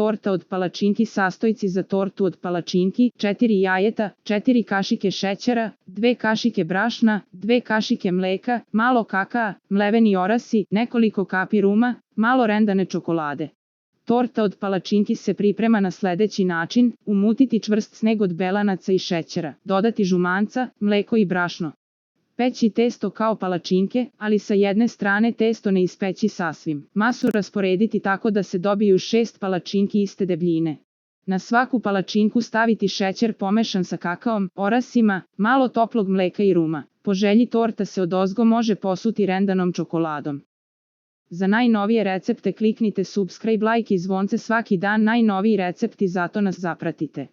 torta od palačinki. Sastojci za tortu od palačinki: 4 jajeta, 4 kašike šećera, 2 kašike brašna, 2 kašike mleka, malo kakaa, mleveni orasi, nekoliko kapi ruma, malo rendane čokolade. Torta od palačinki se priprema na sledeći način: umutiti čvrst sneg od belanaca i šećera, dodati žumanca, mleko i brašno. Peći testo kao palačinke, ali sa jedne strane testo ne ispeći sasvim. Masu rasporediti tako da se dobiju 6 palačinki iste debljine. Na svaku palačinku staviti šećer pomešan sa kakaom, orasima, malo toplog mleka i ruma. Po želji torta se odozgo može posuti rendanom čokoladom. Za najnovije recepte kliknite subscribe, like i zvonce svaki dan. Najnoviji recepti, zato nas zapratite.